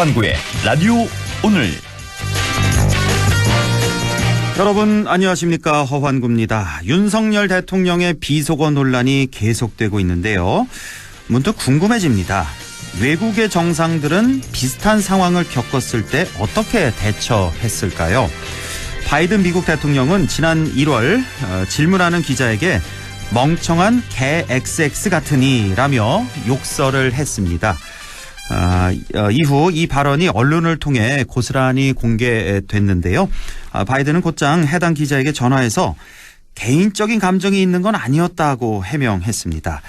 허환구의 라디오 오늘. 여러분 안녕하십니까, 허환구입니다. 윤석열 대통령의 비속어 논란이 계속되고 있는데요. 문득 궁금해집니다. 외국의 정상들은 비슷한 상황을 겪었을 때 어떻게 대처했을까요? 바이든 미국 대통령은 지난 1월 질문하는 기자에게 멍청한 개 XX 같으니라며 욕설을 했습니다. 이후 이 발언이 언론을 통해 고스란히 공개됐는데요. 바이든은 곧장 해당 기자에게 전화해서 개인적인 감정이 있는 건 아니었다고 해명했습니다.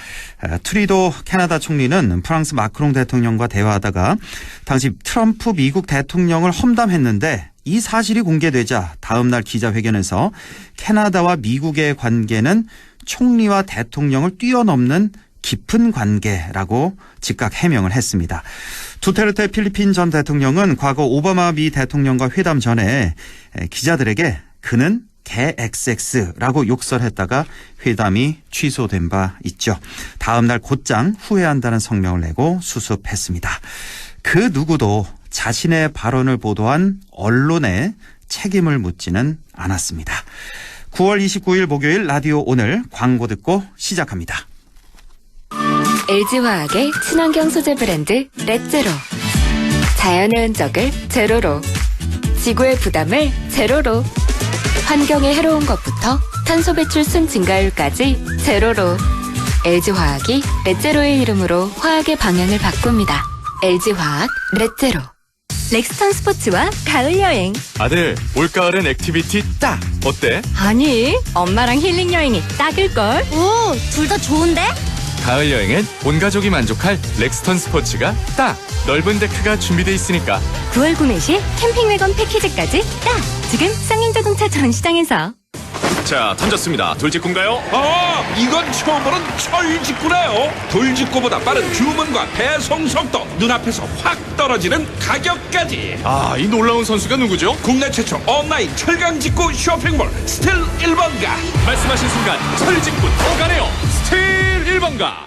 트리도 캐나다 총리는 프랑스 마크롱 대통령과 대화하다가 당시 트럼프 미국 대통령을 험담했는데 이 사실이 공개되자 다음 날 기자회견에서 캐나다와 미국의 관계는 총리와 대통령을 뛰어넘는 깊은 관계라고 즉각 해명을 했습니다. 두테르테 필리핀 전 대통령은 과거 오바마 미 대통령과 회담 전에 기자들에게 그는 개 XX라고 욕설했다가 회담이 취소된 바 있죠. 다음 날 곧장 후회한다는 성명을 내고 수습했습니다. 그 누구도 자신의 발언을 보도한 언론에 책임을 묻지는 않았습니다. 9월 29일 목요일 라디오 오늘 광고 듣고 시작합니다. LG화학의 친환경 소재 브랜드 렛제로. 자연의 흔적을 제로로. 지구의 부담을 제로로. 환경에 해로운 것부터 탄소 배출 순 증가율까지 제로로. LG화학이 렛제로의 이름으로 화학의 방향을 바꿉니다. LG화학 렛제로. 렉스턴 스포츠와 가을 여행. 아들, 올가을엔 액티비티 딱! 어때? 아니, 엄마랑 힐링 여행이 딱일걸? 오, 둘 다 좋은데? 가을 여행엔 온 가족이 만족할 렉스턴 스포츠가 딱! 넓은 데크가 준비돼 있으니까. 9월 구매 시 캠핑 외건 패키지까지 딱! 지금 쌍용자동차 전시장에서. 자, 던졌습니다. 돌직구인가요? 이건 처음 보는 철직구네요. 돌직구보다 빠른 주문과 배송 속도, 눈앞에서 확 떨어지는 가격까지. 이 놀라운 선수가 누구죠? 국내 최초 온라인 철강직구 쇼핑몰 스틸 1번가. 말씀하신 순간 철직구 더 가네요. 스틸 1번가.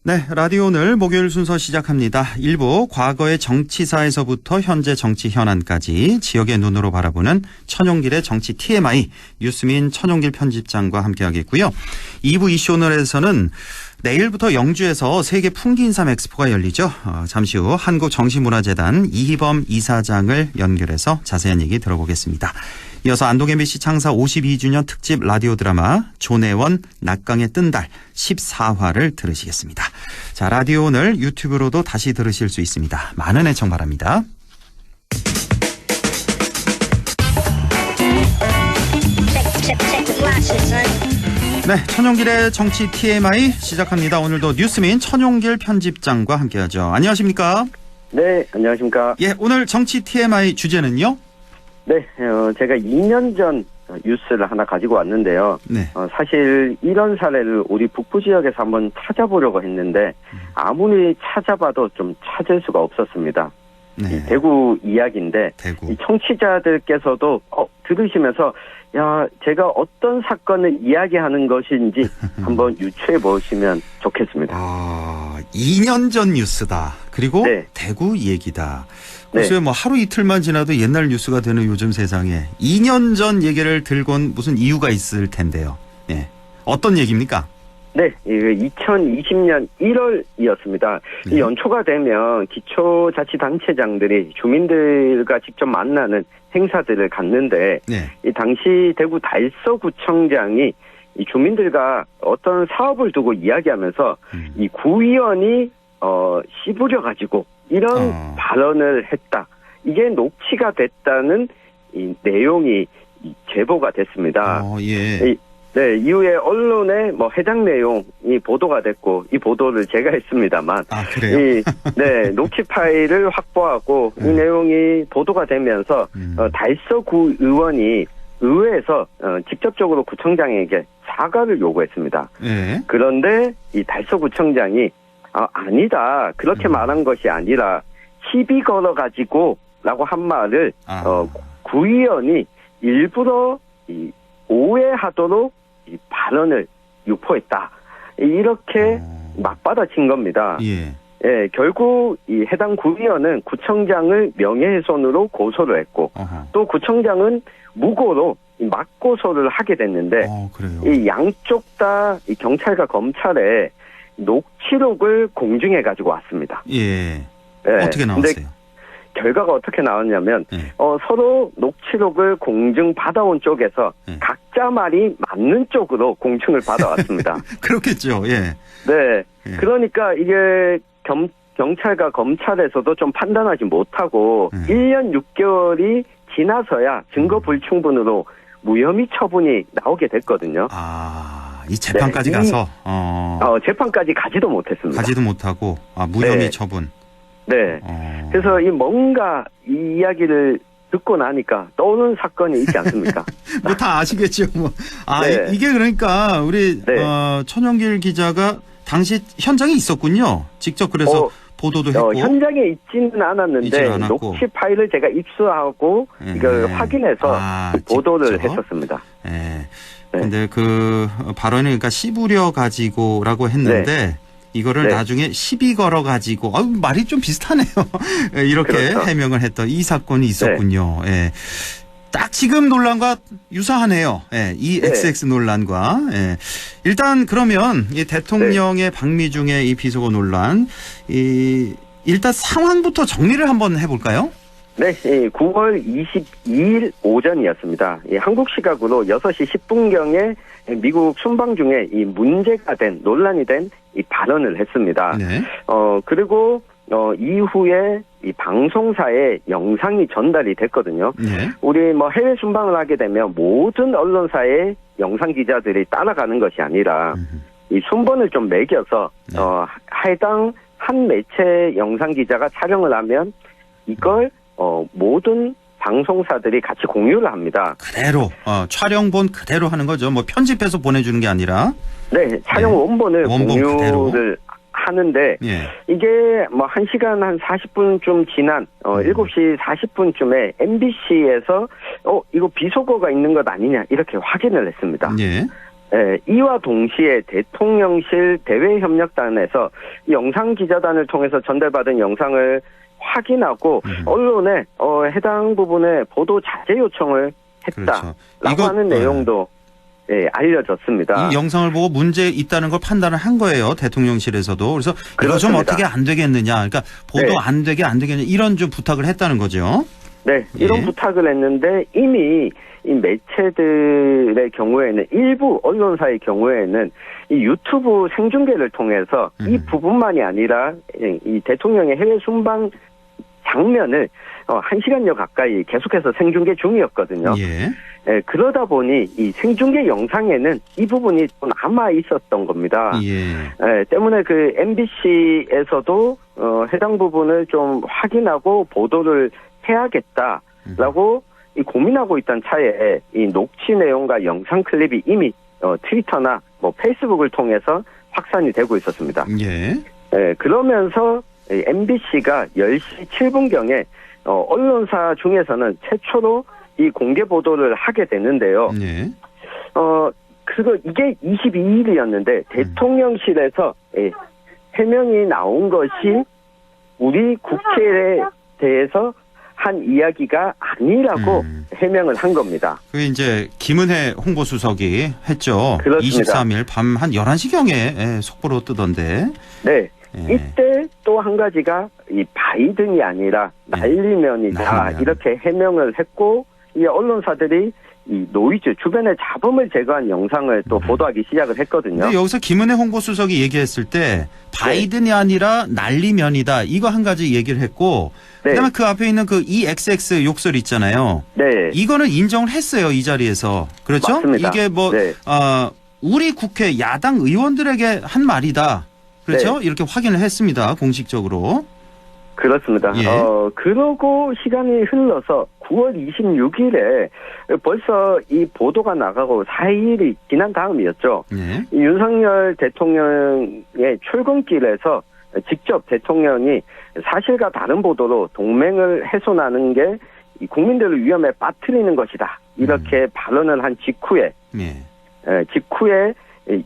네, 라디오 오늘 목요일 순서 시작합니다. 1부 과거의 정치사에서부터 현재 정치 현안까지 지역의 눈으로 바라보는 천용길의 정치 TMI 뉴스민 천용길 편집장과 함께하겠고요. 2부 이슈 오늘에서는 내일부터 영주에서 세계 풍기인삼 엑스포가 열리죠. 잠시 후 한국정신문화재단 이희범 이사장을 연결해서 자세한 얘기 들어보겠습니다. 이어서 안동 MBC 창사 52주년 특집 라디오 드라마 조내원 낙강의 뜬 달 14화를 들으시겠습니다. 자, 라디오 오늘 유튜브로도 다시 들으실 수 있습니다. 많은 애청 바랍니다. 네, 천용길의 정치 TMI 시작합니다. 오늘도 뉴스민 천용길 편집장과 함께하죠. 안녕하십니까? 네, 안녕하십니까? 예, 오늘 정치 TMI 주제는요? 네, 제가 2년 전 뉴스를 하나 가지고 왔는데요. 네. 사실 이런 사례를 우리 북부 지역에서 한번 찾아보려고 했는데 아무리 찾아봐도 좀 찾을 수가 없었습니다. 네. 이 대구 이야기인데 대구. 이 청취자들께서도 들으시면서 제가 어떤 사건을 이야기하는 것인지 한번 유추해 보시면 좋겠습니다. 2년 전 뉴스다. 그리고 네. 대구 얘기다. 네. 글쎄요, 뭐 하루 이틀만 지나도 옛날 뉴스가 되는 요즘 세상에 2년 전 얘기를 들곤 무슨 이유가 있을 텐데요. 예. 어떤 얘기입니까? 네, 2020년 1월이었습니다. 네. 이 연초가 되면 기초자치단체장들이 주민들과 직접 만나는 행사들을 갖는데, 네. 이 당시 대구 달서구청장이 이 주민들과 어떤 사업을 두고 이야기하면서 이 구의원이 씹으려가지고 이런 발언을 했다. 이게 녹취가 됐다는 이 내용이 제보가 됐습니다. 예. 네, 이후에 언론에 해당 내용이 보도가 됐고, 이 보도를 제가 했습니다만. 그래요? 네, 녹취 파일을 확보하고, 이 내용이 보도가 되면서, 달서구 의원이 의회에서, 직접적으로 구청장에게 사과를 요구했습니다. 예. 그런데 이 달서구청장이, 아니다. 그렇게 말한 것이 아니라, 시비 걸어가지고, 라고 한 말을, 구의원이 일부러 오해하도록 발언을 유포했다. 이렇게 맞받아친 겁니다. 예. 결국 이 해당 구의원은 구청장을 명예훼손으로 고소를 했고 어허. 또 구청장은 무고로 맞고소를 하게 됐는데 그래요. 이 양쪽 다 이 경찰과 검찰에 녹취록을 공증해 가지고 왔습니다. 예. 예. 어떻게 나왔어요? 결과가 어떻게 나왔냐면 예. 서로 녹취록을 공증 받아온 쪽에서 예. 각자 말이 맞는 쪽으로 공증을 받아왔습니다. 그렇겠죠. 예. 네. 예. 그러니까 이게 경찰과 검찰에서도 좀 판단하지 못하고 1년 6개월이 지나서야 증거 불충분으로 무혐의 처분이 나오게 됐거든요. 이 재판까지 네, 가서 재판까지 가지도 못했습니다. 가지도 못하고 무혐의 네. 처분. 네. 그래서 뭔가 이 이야기를 듣고 나니까 떠오르는 사건이 있지 않습니까? 뭐 다 아시겠죠. 뭐. 네. 이게 그러니까 우리 네. 천영길 기자가 당시 현장에 있었군요. 직접 그래서 보도도 했고. 현장에 있지는 않았는데 녹취 파일을 제가 입수하고 이걸 확인해서 보도를 직접? 했었습니다. 네. 근데 그 발언을 그러니까 씹으려 가지고라고 했는데 이거를 네. 나중에 시비 걸어 가지고 말이 좀 비슷하네요. 이렇게 그렇죠. 해명을 했던 이 사건이 있었군요. 예. 딱 지금 논란과 유사하네요. 예, 이 XX 논란과. 예. 일단 그러면 이 대통령의 방미중의 이 비속어 논란, 일단 상황부터 정리를 한번 해볼까요? 네, 9월 22일 오전이었습니다. 한국 시각으로 6시 10분경에 미국 순방 중에 이 문제가 된, 논란이 된 이 발언을 했습니다. 네. 그리고 이후에 이 방송사에 영상이 전달이 됐거든요. 네. 우리 해외 순방을 하게 되면 모든 언론사의 영상 기자들이 따라가는 것이 아니라 이 순번을 좀 매겨서 해당 한 매체 영상 기자가 촬영을 하면 이걸 모든 방송사들이 같이 공유를 합니다. 그대로 촬영본 그대로 하는 거죠. 뭐 편집해서 보내주는 게 아니라. 네, 촬영 원본을 공유를 하는데 이게 1시간 한 40분쯤 지난 7시 40분쯤에 MBC에서 이거 비속어가 있는 것 아니냐 이렇게 확인을 했습니다. 이와 동시에 대통령실 대외협력단에서 영상 기자단을 통해서 전달받은 영상을 확인하고 언론에 해당 부분에 보도 자제 요청을 했다라고 그렇죠. 하는 내용도 알려졌습니다. 이 영상을 보고 문제 있다는 걸 판단을 한 거예요. 대통령실에서도. 그래서 이거 좀 어떻게 안 되겠느냐. 그러니까 보도 안 되겠느냐. 이런 좀 부탁을 했다는 거죠. 네. 이런 부탁을 했는데 이미 이 매체들의 경우에는 일부 언론사의 경우에는 이 유튜브 생중계를 통해서 이 부분만이 아니라 이 대통령의 해외 순방 장면을 1시간여 가까이 계속해서 생중계 중이었거든요. 그러다 보니 이 생중계 영상에는 이 부분이 또 남아 있었던 겁니다. 때문에 그 MBC에서도 해당 부분을 좀 확인하고 보도를 해야겠다라고 고민하고 있던 차에 이 녹취 내용과 영상 클립이 이미 트위터나 페이스북을 통해서 확산이 되고 있었습니다. 그러면서 MBC가 10시 7분경에 언론사 중에서는 최초로 이 공개 보도를 하게 되는데요. 이게 22일이었는데 대통령실에서 해명이 나온 것이 우리 국회에 대해서 한 이야기가 아니라고 해명을 한 겁니다. 그 이제 김은혜 홍보수석이 했죠. 그렇습니다. 23일 밤 한 11시경에 속보로 뜨던데. 네. 이때 또 한 가지가 이 바이든이 아니라 날리면이다 이렇게 해명을 했고 이 언론사들이 이 노이즈 주변의 잡음을 제거한 영상을 또 보도하기 시작을 했거든요. 근데 여기서 김은혜 홍보수석이 얘기했을 때 바이든이 아니라 날리면이다 이거 한 가지 얘기를 했고 그다음에 그 앞에 있는 그 EXX 욕설 있잖아요. 이거는 인정을 했어요 이 자리에서. 그렇죠? 맞습니다. 이게 우리 국회 야당 의원들에게 한 말이다. 그렇죠? 이렇게 확인을 했습니다. 공식적으로. 그렇습니다. 그러고 시간이 흘러서 9월 26일에 벌써 이 보도가 나가고 4일이 지난 다음이었죠. 윤석열 대통령의 출근길에서 직접 대통령이 사실과 다른 보도로 동맹을 훼손하는 게 이 국민들을 위험에 빠뜨리는 것이다. 이렇게 발언을 한 직후에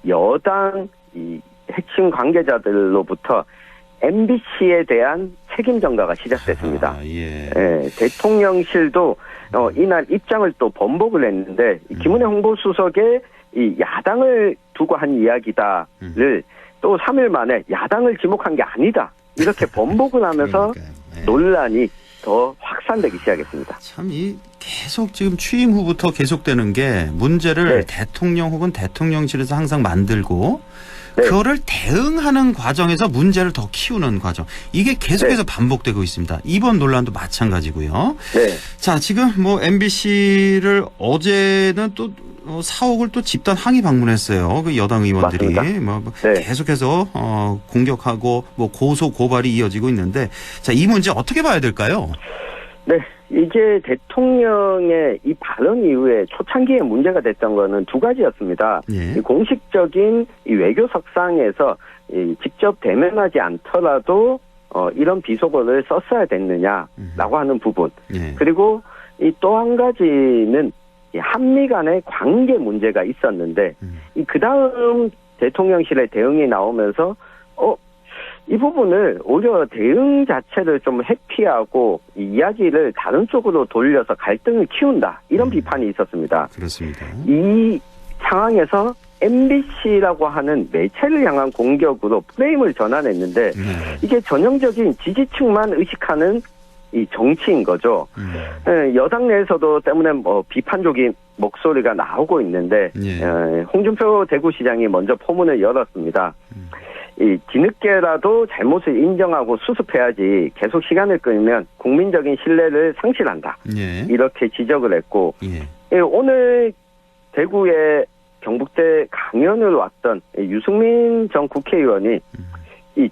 여당 이 핵심 관계자들로부터 MBC에 대한 책임 전가가 시작됐습니다. 아, 예. 예, 대통령실도 이날 입장을 또 번복을 했는데 김은혜 홍보수석의 이 야당을 두고 한 이야기다를 또 3일 만에 야당을 지목한 게 아니다 이렇게 번복을 하면서 그러니까요. 예. 논란이 더 확산되기 시작했습니다. 참 이 계속 지금 취임 후부터 계속되는 게 문제를 네. 대통령 혹은 대통령실에서 항상 만들고 네. 그거를 대응하는 과정에서 문제를 더 키우는 과정. 이게 계속해서 반복되고 있습니다. 이번 논란도 마찬가지고요. 네. 자, 지금 뭐 MBC를 어제는 또 사옥을 또 집단 항의 방문했어요. 그 여당 의원들이 맞습니다. 뭐 네. 계속해서 공격하고 뭐 고소 고발이 이어지고 있는데 자, 이 문제 어떻게 봐야 될까요? 네. 이게 대통령의 이 발언 이후에 초창기에 문제가 됐던 거는 두 가지였습니다. 예. 이 공식적인 이 외교석상에서 이 직접 대면하지 않더라도 이런 비속어를 썼어야 됐느냐라고 하는 부분. 예. 그리고 이 또 한 가지는 이 한미 간의 관계 문제가 있었는데 이 그다음 대통령실의 대응이 나오면서 이 부분을 오히려 대응 자체를 좀 회피하고 이 이야기를 다른 쪽으로 돌려서 갈등을 키운다. 이런 비판이 있었습니다. 그렇습니다. 이 상황에서 MBC라고 하는 매체를 향한 공격으로 프레임을 전환했는데 네. 이게 전형적인 지지층만 의식하는 이 정치인 거죠. 여당 내에서도 때문에 뭐 비판적인 목소리가 나오고 있는데 예. 홍준표 대구시장이 먼저 포문을 열었습니다. 이 뒤늦게라도 잘못을 인정하고 수습해야지 계속 시간을 끌면 국민적인 신뢰를 상실한다. 예. 이렇게 지적을 했고 예. 오늘 대구에 경북대 강연을 왔던 유승민 전 국회의원이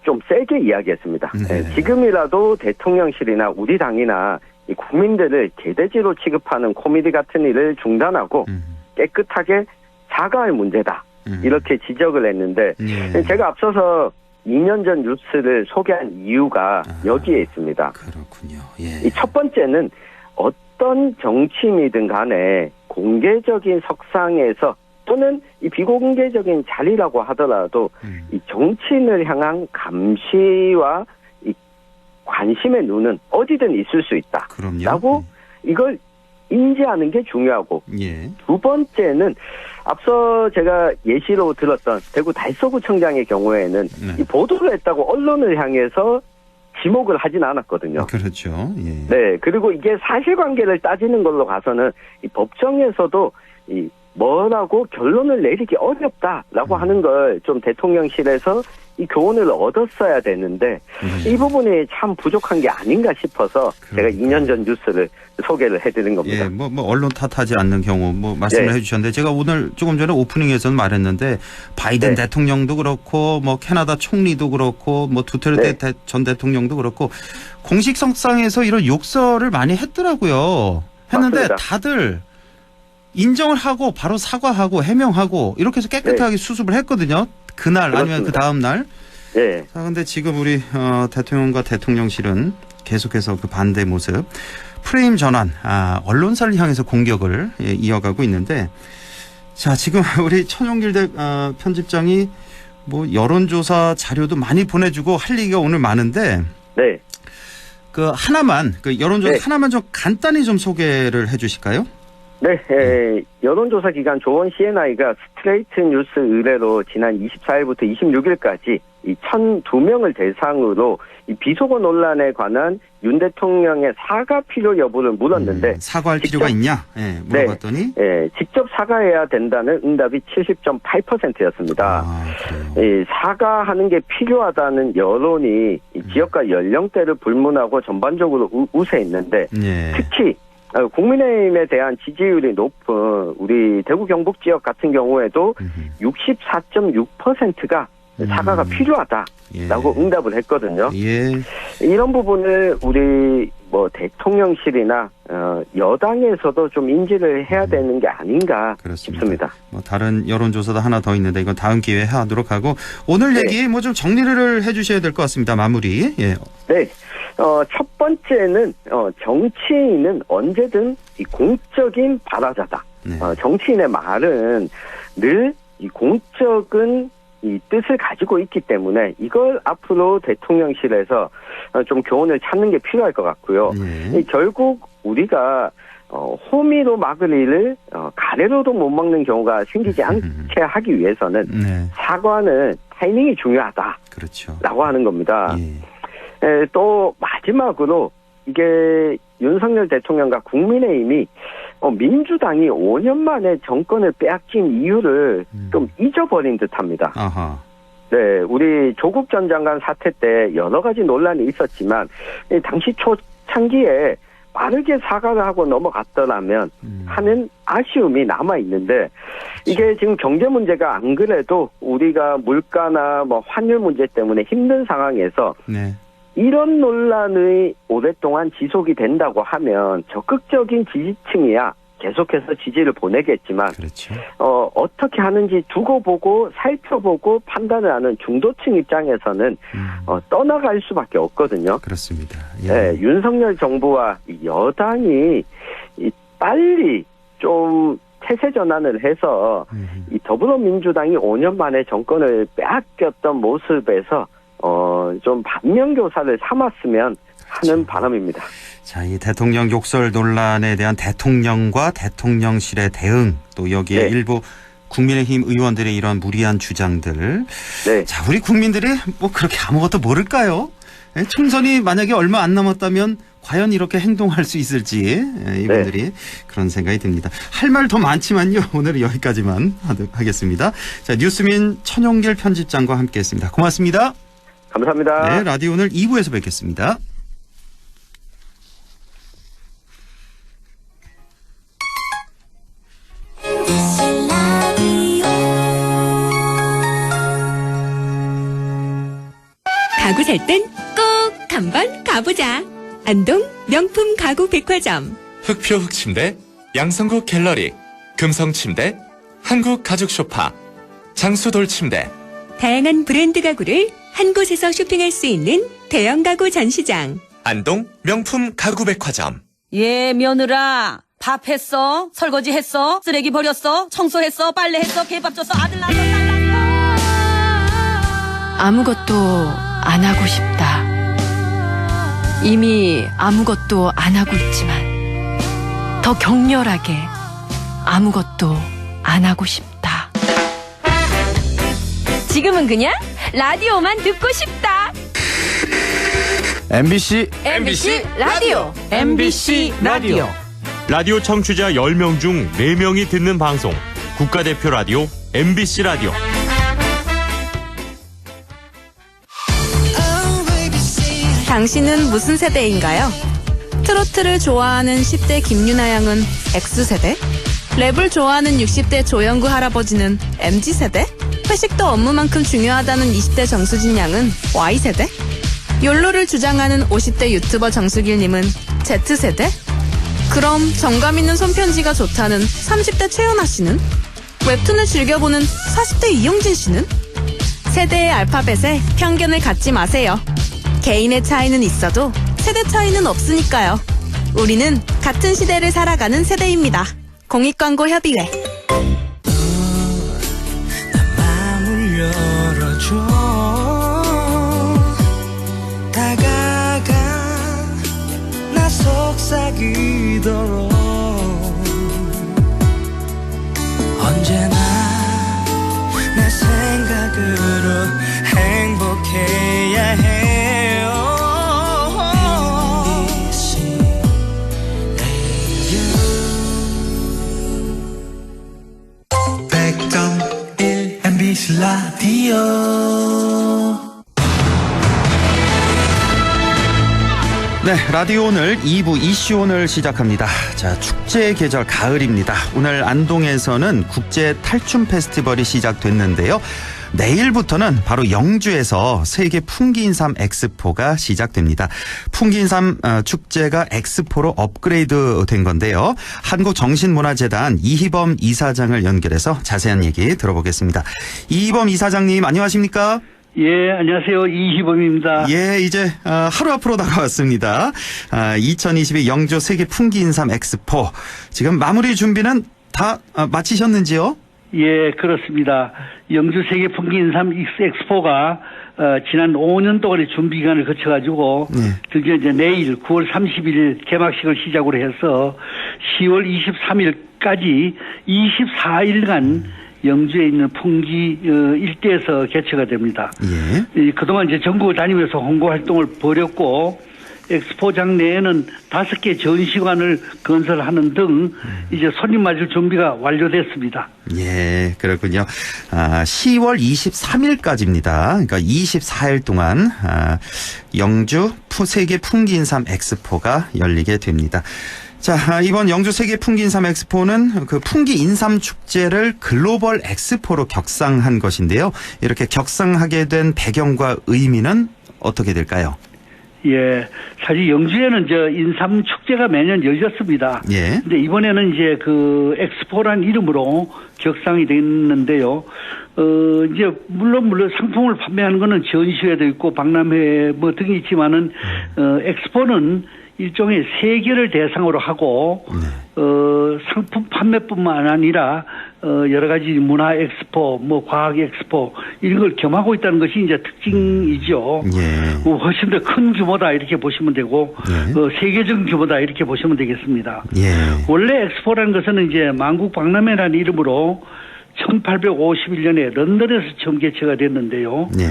좀 세게 이야기했습니다. 네. 지금이라도 대통령실이나 우리 당이나 이 국민들을 개돼지로 취급하는 코미디 같은 일을 중단하고 깨끗하게 사과할 문제다. 이렇게 지적을 했는데 예. 제가 앞서서 2년 전 뉴스를 소개한 이유가 여기에 있습니다. 그렇군요. 예. 이 첫 번째는 어떤 정치인이든 간에 공개적인 석상에서 또는 이 비공개적인 자리라고 하더라도 이 정치인을 향한 감시와 이 관심의 눈은 어디든 있을 수 있다. 그럼요. 라고 이걸 인지하는 게 중요하고 예. 두 번째는 앞서 제가 예시로 들었던 대구 달서구청장의 경우에는 네. 이 보도를 했다고 언론을 향해서 지목을 하진 않았거든요. 그렇죠. 예. 네, 그리고 이게 사실관계를 따지는 걸로 가서는 이 법정에서도 이 뭐라고 결론을 내리기 어렵다라고 하는 걸 좀 대통령실에서 이 교훈을 얻었어야 되는데 이 부분이 참 부족한 게 아닌가 싶어서 제가 2년 전 뉴스를 소개를 해드린 겁니다. 예, 뭐 언론 탓하지 않는 경우 뭐 말씀을 네. 해주셨는데 제가 오늘 조금 전에 오프닝에서는 말했는데 바이든 네. 대통령도 그렇고 뭐 캐나다 총리도 그렇고 뭐 두테르테 네. 전 대통령도 그렇고 공식 석상에서 이런 욕설을 많이 했더라고요. 했는데 맞습니다. 다들 인정을 하고 바로 사과하고 해명하고 이렇게 해서 깨끗하게 수습을 했거든요. 그날 아니면 그 그렇습니다. 다음 날. 네. 자, 근데 지금 우리 대통령과 대통령실은 계속해서 그 반대 모습, 프레임 전환, 언론사를 향해서 공격을 이어가고 있는데, 자, 지금 우리 천용길 편집장이 뭐 여론조사 자료도 많이 보내주고 할 얘기가 오늘 많은데, 네. 그 하나만, 그 여론조사 네. 하나만 좀 간단히 좀 소개를 해 주실까요? 네, 여론조사 기관 조원 CNI가 스트레이트 뉴스 의뢰로 지난 24일부터 26일까지 이 1,002명을 대상으로 이 비속어 논란에 관한 윤 대통령의 사과 필요 여부를 물었는데 사과할 필요가 있냐? 예, 물어봤더니. 직접 사과해야 된다는 응답이 70.8%였습니다. 그래요. 이 사과하는 게 필요하다는 여론이 이 지역과 연령대를 불문하고 전반적으로 우세했는데 예. 특히 국민의힘에 대한 지지율이 높은 우리 대구 경북 지역 같은 경우에도 64.6%가 사과가 필요하다라고 응답을 했거든요. 예. 이런 부분을 우리 뭐 대통령실이나 여당에서도 좀 인지를 해야 되는 게 아닌가 그렇습니다. 싶습니다. 뭐 다른 여론조사도 하나 더 있는데 이건 다음 기회에 하도록 하고 오늘 네. 얘기 뭐 좀 정리를 해주셔야 될 것 같습니다. 마무리. 예. 네. 첫 번째는 정치인은 언제든 이 공적인 발화자다. 네. 정치인의 말은 늘 이 공적인 이 뜻을 가지고 있기 때문에 이걸 앞으로 대통령실에서 좀 교훈을 찾는 게 필요할 것 같고요. 예. 결국 우리가 호미로 막을 일을 가래로도 못 막는 경우가 생기지 않게 하기 위해서는 네. 사과는 타이밍이 중요하다라고 그렇죠. 하는 겁니다. 예. 또 마지막으로 이게 윤석열 대통령과 국민의힘이 민주당이 5년 만에 정권을 빼앗긴 이유를 좀 잊어버린 듯합니다. 아하. 네, 우리 조국 전 장관 사태 때 여러 가지 논란이 있었지만 당시 초창기에 빠르게 사과를 하고 넘어갔더라면 하는 아쉬움이 남아 있는데 이게 지금 경제 문제가 안 그래도 우리가 물가나 뭐 환율 문제 때문에 힘든 상황에서 네. 이런 논란이 오랫동안 지속이 된다고 하면 적극적인 지지층이야 계속해서 지지를 보내겠지만 그렇죠. 어떻게 하는지 두고 보고 살펴보고 판단을 하는 중도층 입장에서는 떠나갈 수밖에 없거든요. 그렇습니다. 예. 네, 윤석열 정부와 여당이 빨리 좀 태세 전환을 해서 이 더불어민주당이 5년 만에 정권을 빼앗겼던 모습에서 좀 반면교사를 삼았으면 하는 바람입니다. 자, 이 대통령 욕설 논란에 대한 대통령과 대통령실의 대응, 또 여기에 네. 일부 국민의힘 의원들의 이런 무리한 주장들. 네. 자, 우리 국민들이 뭐 그렇게 아무것도 모를까요? 예, 총선이 만약에 얼마 안 남았다면 과연 이렇게 행동할 수 있을지 이분들이 그런 생각이 듭니다. 할 말 더 많지만요. 오늘은 여기까지만 하겠습니다. 자, 뉴스민 천용길 편집장과 함께했습니다. 고맙습니다. 감사합니다. 네, 라디오 오늘 2부에서 뵙겠습니다. 가구 살 땐 꼭 한번 가보자. 안동 명품 가구 백화점. 흑표 흑침대, 양성국 갤러리, 금성침대, 한국가죽소파, 장수돌침대. 다양한 브랜드 가구를 한 곳에서 쇼핑할 수 있는 대형 가구 전시장. 안동 명품 가구백화점. 예, 며느라. 밥 했어? 설거지 했어? 쓰레기 버렸어? 청소했어? 빨래했어? 개밥 줬어? 아들 낳았어? 딸 낳았어? 아무것도 안 하고 싶다. 이미 아무것도 안 하고 있지만 더 격렬하게 아무것도 안 하고 싶다. 지금은 그냥 라디오만 듣고 싶다. MBC 라디오. MBC 라디오. 라디오 청취자 10명 중 4명이 듣는 방송 국가대표 라디오 MBC 라디오. 당신은 무슨 세대인가요? 트로트를 좋아하는 10대 김유나 양은 X세대? 랩을 좋아하는 60대 조영구 할아버지는 MZ세대? 회식도 업무만큼 중요하다는 20대 정수진 양은 Y세대? 욜로를 주장하는 50대 유튜버 정수길님은 Z세대? 그럼 정감 있는 손편지가 좋다는 30대 최연아 씨는? 웹툰을 즐겨보는 40대 이용진 씨는? 세대의 알파벳에 편견을 갖지 마세요. 개인의 차이는 있어도 세대 차이는 없으니까요. 우리는 같은 시대를 살아가는 세대입니다. 공익광고협의회. 마음을 열어줘. 다가가 나 속삭이도록. 언제나 내 생각으로 행복해야 해요. MBC 라디오. 네, 라디오 오늘 2부 이슈 오늘 시작합니다. 자, 축제의 계절 가을입니다. 오늘 안동에서는 국제 탈춤 페스티벌이 시작됐는데요. 내일부터는 바로 영주에서 세계 풍기인삼 엑스포가 시작됩니다. 풍기인삼 축제가 엑스포로 업그레이드 된 건데요. 한국정신문화재단 이희범 이사장을 연결해서 자세한 얘기 들어보겠습니다. 이희범 이사장님 안녕하십니까? 예, 안녕하세요. 이희범입니다. 예, 이제 하루 앞으로 다가왔습니다. 2022 영주 세계 풍기인삼 엑스포. 지금 마무리 준비는 다 마치셨는지요? 예, 그렇습니다. 영주 세계 풍기 인삼 엑스포가 지난 5년 동안의 준비 기간을 거쳐가지고 드디어 이제 내일 9월 30일 개막식을 시작으로 해서 10월 23일까지 24일간 영주에 있는 풍기 일대에서 개최가 됩니다. 예. 그동안 이제 전국을 다니면서 홍보 활동을 벌였고 엑스포장 내에는 5개 전시관을 건설하는 등 이제 손님 맞을 준비가 완료됐습니다. 예, 그렇군요. 10월 23일까지입니다. 그러니까 24일 동안 영주 세계 풍기인삼 엑스포가 열리게 됩니다. 자, 이번 영주 세계 풍기인삼 엑스포는 그 풍기인삼 축제를 글로벌 엑스포로 격상한 것인데요. 이렇게 격상하게 된 배경과 의미는 어떻게 될까요? 예, 사실 영주에는 인삼 축제가 매년 열렸습니다. 예. 근데 이번에는 이제 그 엑스포란 이름으로 격상이 됐는데요. 이제 물론 상품을 판매하는 거는 전시회도 있고 박람회 뭐 등이 있지만은 엑스포는 일종의 세계를 대상으로 하고 상품 판매뿐만 아니라 여러 가지 문화 엑스포, 뭐 과학 엑스포 이런 걸 겸하고 있다는 것이 이제 특징이죠. 예. 훨씬 더 큰 규모다 이렇게 보시면 되고 세계적 규모다 이렇게 보시면 되겠습니다. 예. 원래 엑스포라는 것은 이제 만국 박람회라는 이름으로 1851년에 런던에서 처음 개최가 됐는데요. 예.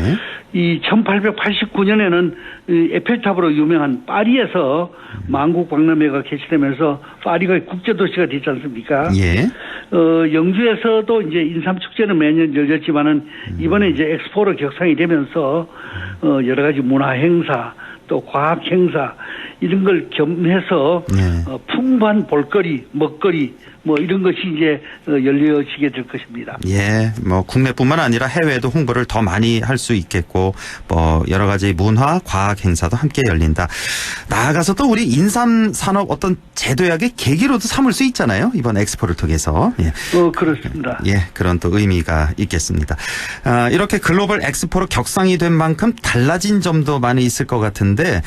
이 1889년에는 에펠탑으로 유명한 파리에서 만국 박람회가 개최되면서 파리가 국제도시가 됐지 않습니까? 예. 영주에서도 이제 인삼축제는 매년 열렸지만은 이번에 이제 엑스포로 격상이 되면서 여러 가지 문화 행사 또 과학 행사 이런 걸 겸해서 풍부한 볼거리, 먹거리 뭐 이런 것이 이제 열려지게 될 것입니다. 예, 뭐 국내뿐만 아니라 해외에도 홍보를 더 많이 할 수 있겠고, 뭐 여러 가지 문화, 과학 행사도 함께 열린다. 나아가서 또 우리 인삼 산업 어떤 제도약의 계기로도 삼을 수 있잖아요. 이번 엑스포를 통해서. 예. 그렇습니다. 예, 그런 또 의미가 있겠습니다. 이렇게 글로벌 엑스포로 격상이 된 만큼 달라진 점도 많이 있을 것 같은데,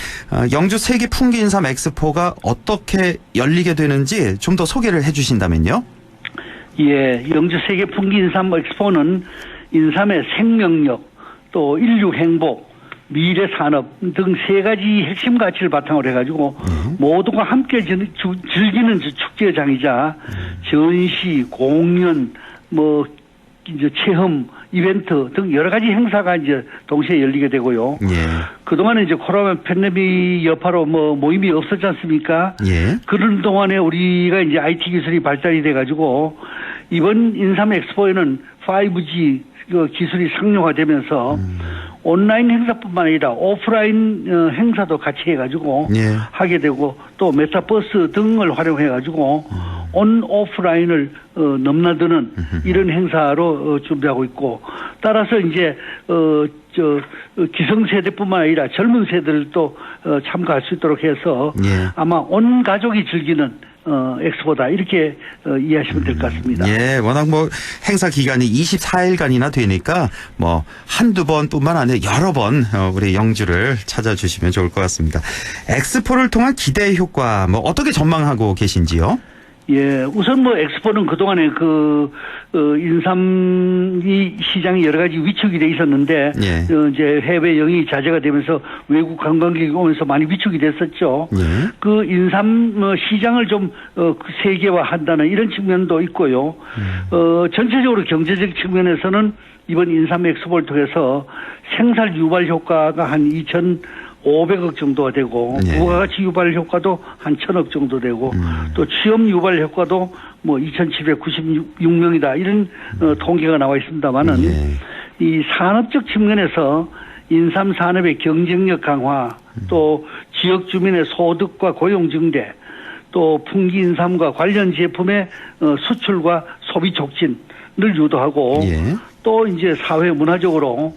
영주 세계 풍기인삼 엑스포가 어떻게 열리게 되는지 좀 더 소개를 해주신다면요. 예, 영주 세계 풍기인삼 엑스포는 인삼의 생명력, 또 인류 행복, 미래 산업 등 3가지 핵심 가치를 바탕으로 해가지고 모두가 함께 즐기는 축제장이자 전시, 공연, 뭐 이제 체험, 이벤트 등 여러 가지 행사가 이제 동시에 열리게 되고요. 예. 그동안에 이제 코로나 팬데믹 여파로 뭐 모임이 없었지 않습니까? 예. 그런 동안에 우리가 이제 IT 기술이 발달이 돼가지고 이번 인삼 엑스포에는 5G 기술이 상용화 되면서 온라인 행사뿐만 아니라 오프라인 행사도 같이 해가지고 하게 되고 또 메타버스 등을 활용해가지고 온 오프라인을 넘나드는 이런 행사로 준비하고 있고 따라서 이제 기성세대뿐만 아니라 젊은 세대들도 참가할 수 있도록 해서 아마 온 가족이 즐기는 엑스포다 이렇게 이해하시면 될 것 같습니다. 예, 워낙 뭐 행사 기간이 24일간이나 되니까 뭐 한두 번뿐만 아니라 여러 번 우리 영주를 찾아주시면 좋을 것 같습니다. 엑스포를 통한 기대 효과 뭐 어떻게 전망하고 계신지요? 예, 우선 뭐 엑스포는 그동안에 인삼 시장이 여러 가지 위축이 돼 있었는데 이제 해외 영입이 자제가 되면서 외국 관광객이 오면서 많이 위축이 됐었죠. 그 인삼 시장을 좀 세계화한다는 이런 측면도 있고요. 전체적으로 경제적 측면에서는 이번 인삼 엑스포를 통해서 생산 유발 효과가 한 2,500억 정도가 되고 부가가치 유발 효과도 한 1,000억 정도 되고 또 취업 유발 효과도 뭐 2,796명이다 이런 통계가 나와 있습니다만은 이 산업적 측면에서 인삼 산업의 경쟁력 강화 또 지역 주민의 소득과 고용 증대 또 풍기 인삼과 관련 제품의 수출과 소비 촉진을 유도하고 또 이제 사회 문화적으로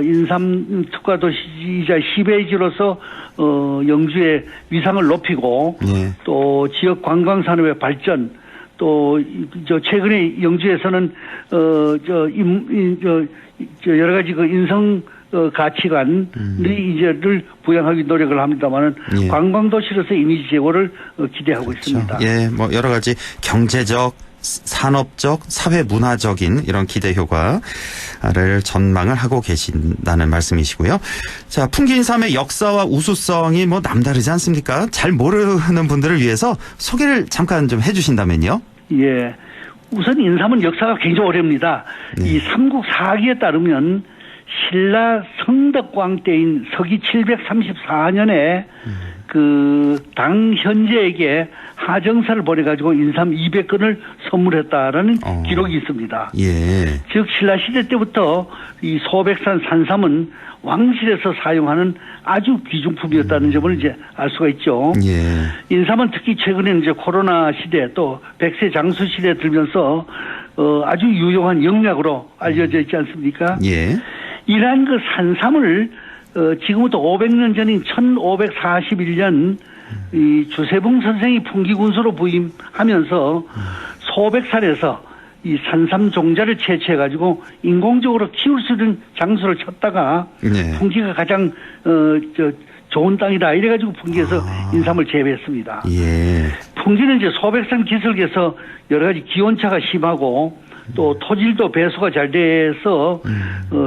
인삼 특화 도시이자 시베이지로서 영주의 위상을 높이고 또 지역 관광 산업의 발전 또 최근에 영주에서는 여러 가지 인성 가치관이 이제를 부양하기 노력을 합니다만은 예. 관광도시로서 이미지 제고를 기대하고 그렇죠. 있습니다. 예, 뭐 여러 가지 경제적, 산업적, 사회 문화적인 이런 기대 효과를 전망을 하고 계신다는 말씀이시고요. 자, 풍기 인삼의 역사와 우수성이 뭐 남다르지 않습니까? 잘 모르는 분들을 위해서 소개를 잠깐 좀 해주신다면요. 예. 우선 인삼은 역사가 굉장히 오래입니다. 네. 이 삼국 사기에 따르면 신라 성덕광 때인 서기 734년에 그 당 현제에게 하정사를 보내가지고 인삼 200건을 선물했다라는 기록이 있습니다. 예. 즉 신라 시대 때부터 이 소백산 산삼은 왕실에서 사용하는 아주 귀중품이었다는 점을 이제 알 수가 있죠. 예. 인삼은 특히 최근에 이제 코로나 시대 또 백세 장수 시대에 들면서 아주 유용한 영약으로 알려져 있지 않습니까? 예. 이러한 그 산삼을 지금부터 500년 전인 1541년 이 주세붕 선생이 풍기군수로 부임하면서 소백산에서 이 산삼 종자를 채취해가지고 인공적으로 키울 수 있는 장소를 찾다가 네. 풍기가 가장 좋은 땅이다 이래가지고 풍기에서 인삼을 재배했습니다. 예. 풍기는 이제 소백산 기슭에서 여러 가지 기온차가 심하고 또 토질도 배수가 잘 돼서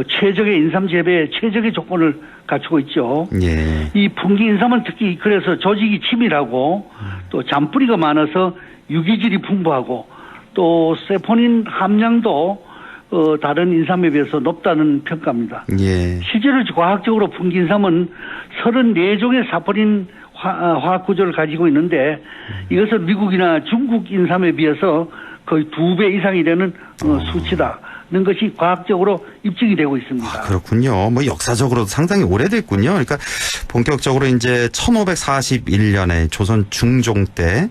최적의 인삼 재배에 최적의 조건을 갖추고 있죠. 예. 이 풍기 인삼은 특히 그래서 조직이 치밀하고 또 잔뿌리가 많아서 유기질이 풍부하고 또 세포닌 함량도 다른 인삼에 비해서 높다는 평가입니다. 예. 실제로 과학적으로 풍기 인삼은 34종의 사포닌 화학 구조를 가지고 있는데 이것은 미국이나 중국 인삼에 비해서 거의 2배 이상이 되는 수치다는 것이 과학적으로 입증이 되고 있습니다. 아, 그렇군요. 뭐 역사적으로도 상당히 오래됐군요. 그러니까 본격적으로 이제 1541년에 조선 중종 때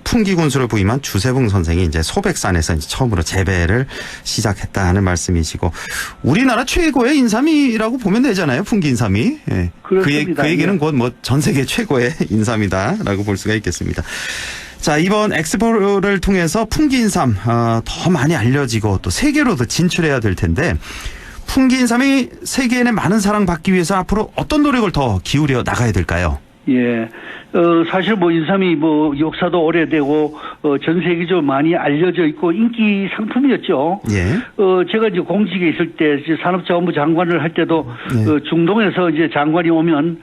풍기군수를 부임한 주세붕 선생이 이제 소백산에서 이제 처음으로 재배를 시작했다는 말씀이시고 우리나라 최고의 인삼이라고 보면 되잖아요. 풍기 인삼이. 예. 그렇습니다. 그 얘기는 예. 곧 뭐 전 세계 최고의 인삼이다라고 볼 수가 있겠습니다. 자, 이번 엑스포를 통해서 풍기인삼 더 많이 알려지고 또 세계로도 진출해야 될 텐데 풍기인삼이 세계인의 많은 사랑받기 위해서 앞으로 어떤 노력을 더 기울여 나가야 될까요? 예. 사실 뭐 인삼이 뭐 역사도 오래되고 전 세계적으로 많이 알려져 있고 인기 상품이었죠. 예. 제가 이제 공직에 있을 때 이제 산업자원부 장관을 할 때도 네. 중동에서 이제 장관이 오면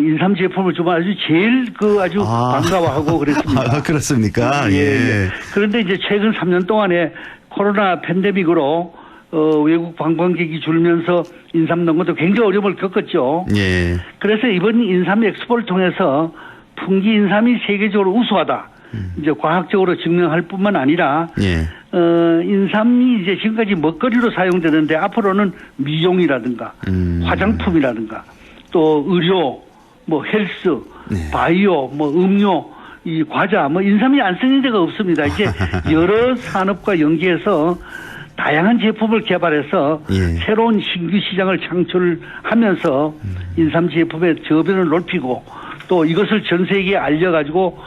인삼 제품을 주면 아주 제일 아주 반가워하고 그랬습니다. 아, 그렇습니까? 예. 그런데 이제 최근 3년 동안에 코로나 팬데믹으로 외국 관광객이 줄면서 인삼 농가도 굉장히 어려움을 겪었죠. 예. 그래서 이번 인삼 엑스포를 통해서 풍기 인삼이 세계적으로 우수하다. 이제 과학적으로 증명할 뿐만 아니라 예. 인삼이 이제 지금까지 먹거리로 사용되는데 앞으로는 미용이라든가 화장품이라든가 또 의료, 뭐 헬스, 바이오, 뭐 음료, 이 과자, 뭐 인삼이 안 쓰는 데가 없습니다. 이제 여러 산업과 연계해서 다양한 제품을 개발해서 새로운 신규 시장을 창출하면서 인삼 제품의 저변을 높이고 또 이것을 전 세계에 알려가지고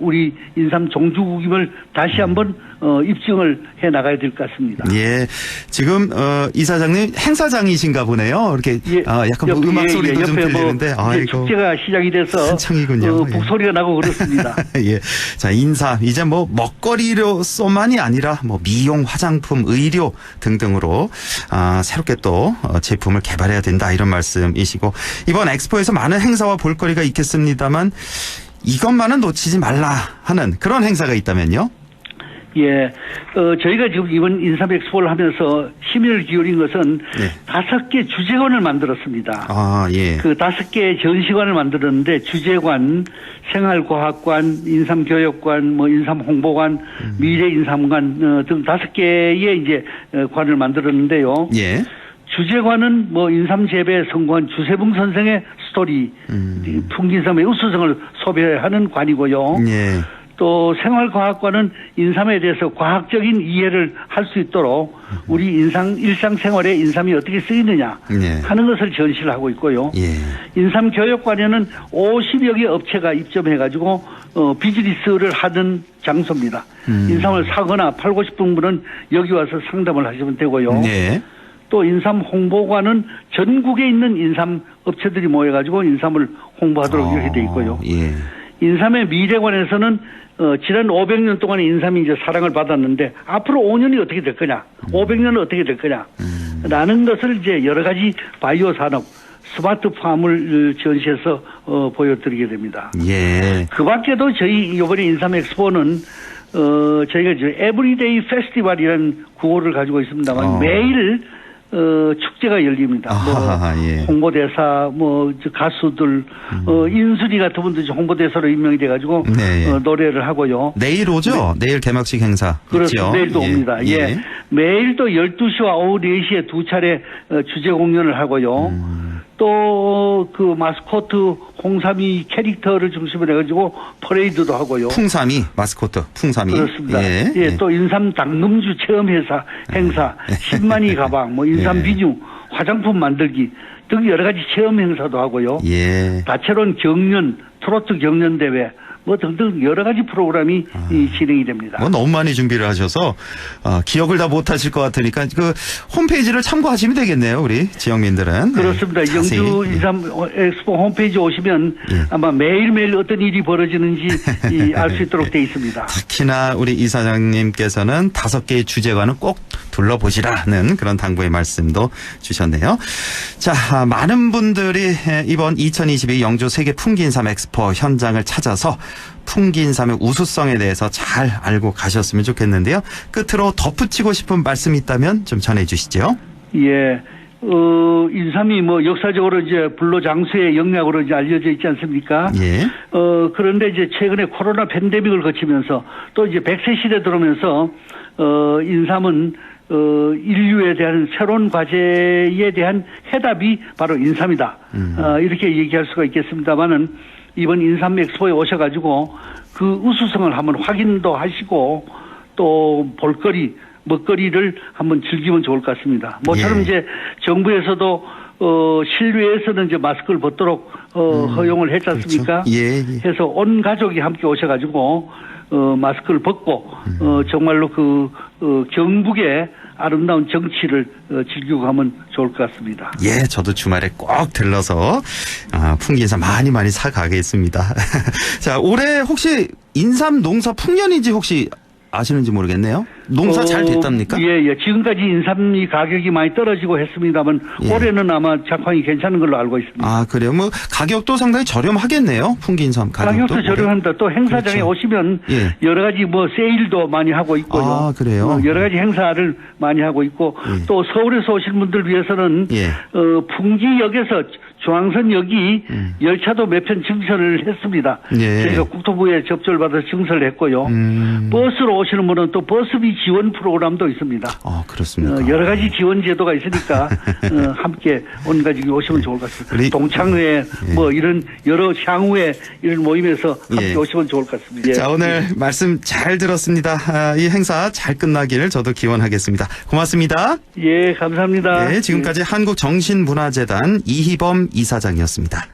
우리 인삼 종주국임을 다시 한번 입증을 해 나가야 될 것 같습니다. 예. 지금 이사장님 행사장이신가 보네요. 이렇게 약간 뭐 음악 소리도 좀 들리는데 축제가 시작이 돼서 한창이군요. 북소리가 나고 그렇습니다. 예. 자, 인삼 이제 뭐 먹거리로뿐만이 아니라 뭐 미용, 화장품, 의료 등등으로 새롭게 또 제품을 개발해야 된다 이런 말씀이시고 이번 엑스포에서 많은 행사와 볼거리가 있겠습니다만 이것만은 놓치지 말라 하는 그런 행사가 있다면요? 예, 저희가 지금 이번 인삼 엑스포를 하면서 힘을 기울인 것은 5개 주제관을 만들었습니다. 아, 예. 그 5개 전시관을 만들었는데 주제관, 생활과학관, 인삼교육관, 뭐 인삼홍보관, 미래인삼관 등 5개의 이제 관을 만들었는데요. 예. 주제관은 뭐 인삼 재배에 성공한 주세붕 선생의 스토리, 풍기인삼의 우수성을 소개하는 관이고요. 예. 또 생활과학관은 인삼에 대해서 과학적인 이해를 할 수 있도록 우리 일상생활에 인삼이 어떻게 쓰이느냐 하는 것을 전시를 하고 있고요. 인삼교육관에는 50여 개 업체가 입점해가지고 비즈니스를 하는 장소입니다. 인삼을 사거나 팔고 싶은 분은 여기 와서 상담을 하시면 되고요. 또 인삼 홍보관은 전국에 있는 인삼 업체들이 모여가지고 인삼을 홍보하도록 이렇게 돼 있고요. 예. 인삼의 미래관에서는 지난 500년 동안 인삼이 이제 사랑을 받았는데 앞으로 5년이 어떻게 될 거냐, 500년은 어떻게 될 거냐, 라는 것을 이제 여러 가지 바이오 산업, 스마트팜을 전시해서 보여드리게 됩니다. 예. 그 밖에도 저희 이번에 인삼 엑스포는 저희가 이제 에브리데이 페스티벌이라는 구호를 가지고 있습니다만 매일 축제가 열립니다. 예. 홍보대사, 가수들, 인순이 같은 분들이 홍보대사로 임명이 돼가지고, 네. 노래를 하고요. 내일 오죠? 네. 내일 개막식 행사. 그렇습니다. 내일도 예. 옵니다. 예. 매일 또 12시와 오후 4시에 두 차례 주제 공연을 하고요. 또 그 마스코트 홍삼이 캐릭터를 중심으로 해가지고 퍼레이드도 하고요. 풍삼이 마스코트 풍삼이. 그렇습니다. 예. 예. 또 인삼 당금주 체험 행사, 10만이 가방, 인삼 비누, 화장품 만들기 등 여러 가지 체험 행사도 하고요. 예. 다채로운 경연, 트로트 경연 대회 등등 여러 가지 프로그램이 진행이 됩니다. 너무 많이 준비를 하셔서 기억을 다 못하실 것 같으니까 그 홈페이지를 참고하시면 되겠네요, 우리 지역민들은. 그렇습니다. 네, 영주 인삼 엑스포 홈페이지 오시면 아마 매일매일 어떤 일이 벌어지는지 알 수 있도록 돼 있습니다. 특히나 우리 이사장님께서는 5개의 주제관을 꼭 둘러보시라는 그런 당부의 말씀도 주셨네요. 자, 많은 분들이 이번 2022 영주 세계 풍기인삼 엑스포 현장을 찾아서 풍기인삼의 우수성에 대해서 잘 알고 가셨으면 좋겠는데요. 끝으로 덧붙이고 싶은 말씀이 있다면 좀 전해주시죠. 예. 인삼이 역사적으로 이제 불로장수의 영약으로 이제 알려져 있지 않습니까? 예. 그런데 이제 최근에 코로나 팬데믹을 거치면서 또 이제 100세 시대 들어오면서, 인삼은, 인류에 대한 새로운 과제에 대한 해답이 바로 인삼이다. 이렇게 얘기할 수가 있겠습니다만은 이번 인삼 엑스포에 오셔가지고 그 우수성을 한번 확인도 하시고 또 볼거리, 먹거리를 한번 즐기면 좋을 것 같습니다. 모처럼 이제 정부에서도 실외에서는 이제 마스크를 벗도록 허용을 했지 않습니까? 그렇죠. 예. 해서 온 가족이 함께 오셔가지고 마스크를 벗고 정말로 경북의 아름다운 정치를 즐기고 가면 좋을 것 같습니다. 예, 저도 주말에 꼭 들러서 풍기인삼 많이 사가겠습니다. 자, 올해 혹시 인삼 농사 풍년인지 혹시 아시는지 모르겠네요. 농사 잘 됐답니까? 예. 지금까지 인삼이 가격이 많이 떨어지고 했습니다만 올해는 아마 작황이 괜찮은 걸로 알고 있습니다. 아, 그래요? 가격도 상당히 저렴하겠네요. 풍기인삼 가격도 저렴합니다. 또 행사장에 그렇죠. 오시면 여러 가지 세일도 많이 하고 있고요. 아, 그래요? 여러 가지 행사를 많이 하고 있고 또 서울에서 오신 분들 위해서는 풍기역에서 중앙선역이 열차도 몇 편 증설을 했습니다. 저희가 국토부에 접조를 받아서 증설을 했고요. 버스로 오시는 분은 또 버스비 지원 프로그램도 있습니다. 아, 그렇습니까? 여러 가지 지원 제도가 있으니까 함께 온 가족이 오시면 좋을 것 같습니다. 동창회 이런 여러 향후에 이런 모임에서 함께 오시면 좋을 것 같습니다. 자, 오늘 말씀 잘 들었습니다. 이 행사 잘 끝나기를 저도 기원하겠습니다. 고맙습니다. 예, 감사합니다. 네, 지금까지 한국정신문화재단 이희범 이사장이었습니다.